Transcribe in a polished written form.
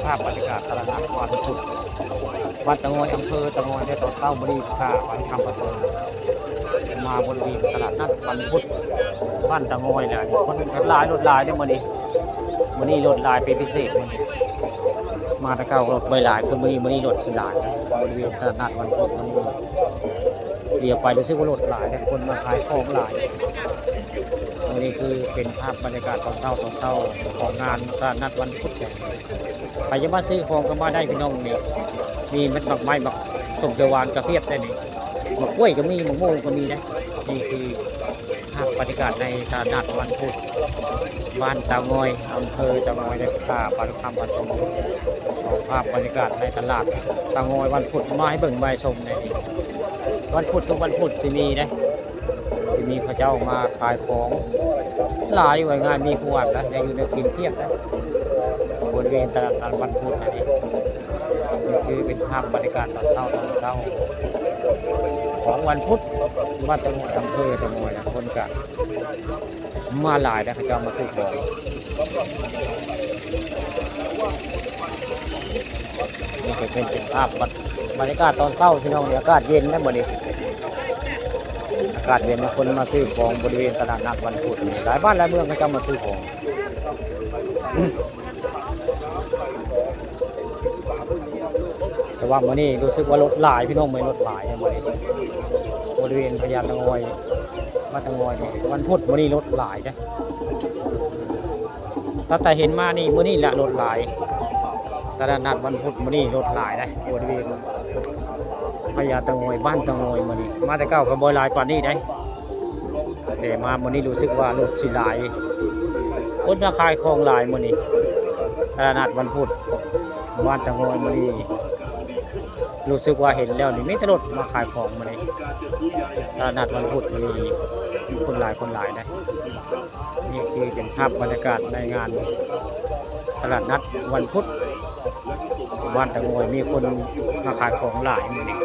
ภาพบรรยากาศตลาดนัดวันพุธวัดตะงอยอำเภอตะงอยได้ตอนเช้าบริค่าวันคำประสงค์มาบริเวณตลาดนัดวันพุธบ้านตะงอยแหละคนหลายรถหลายเนี่ยวันนี้รถหลายเป็นพิเศษวันนี้มาตะเก้ารถใบหลายคนวันนี้รถสิหลายบริเวณตลาดนัดวันพุธวันนี้เรียกไปรู้สึกว่ารถหลายแต่คนมาขายของหลายวันนี้คือเป็นภาพบรรยากาศตอนเช้าของงานตลาดนัดวันพุธไปจะมาซื้อของก็มาได้พี่น้องนี่มีเม็ดบักไม้บักส้มเขียวหวานกระเพียบได้นี่บักกล้วยก็มีมะม่วงก็มีนะนี่คือภาพบรรยากาศในตลาดนัดวันพุธบ้านเตางอยอำเภอเตางอยได้ค่าปานคำประสมภาพบรรยากาศในตลาดเตางอยวันพุธมาให้เบิ่งใบชมในนี้วันพุธทุกวันพุธสิมีนะสิมีพระเจ้ามาขายของหลายไว้งานมีขวดแล้วอยู่ในกินเทียบนะบริเวณตลาดนัดวันพุธอันนี้นี่คือเป็นภาพบรรยากาศตอนเช้าของวันพุธบ้านตะงอยอำเภอตะงอยนะคนกันมาหลายนะพระเจ้ามาซื้อของนี่ก็เป็นภาพบรรยากาศตอนเช้าที่น้องอากาศเย็นนะบ่นี้อากาศเย็นนะคนมาซื้อของบริเวณตลาดนัดวันพุธหลายบ้านหลายเมืองก็จะมาซื้อของแต่ว่าวันนี้รู้สึกว่ารถหลายพี่น้องไม่รถหลายเนี่ยวันนี้บริเวณพญาตะงอยมาตะงอยนี่วันพุธวันนี้รถหลายนะตั้งแต่เห็นมานี่มื้อนี้แหละรถหลายตลาดนัดวันพุธมื้อนี้รถหลายนะบริเวณพญาตะงอยบ้านตะงอยมื้อนี้มาแต่เก้าก็บ่หลายกว่านี้ได้แต่มามื้อนี้รู้สึกว่ารถสิหลายคนมาขายของหลายมื้อนี้ตลาดนัดวันพุธบ้านตะงอยมื้อนี้รู้สึกว่าเห็นแล้วนี่มีแต่รถมาขายของมื้อนี้ตลาดนัดวันพุธมีคนหลายนะนี่คือเป็นภาพบรรยากาศในงานตลาดนัดวันพุธบ้านตะงอยมีคนมาขายของหลายมื้อนี้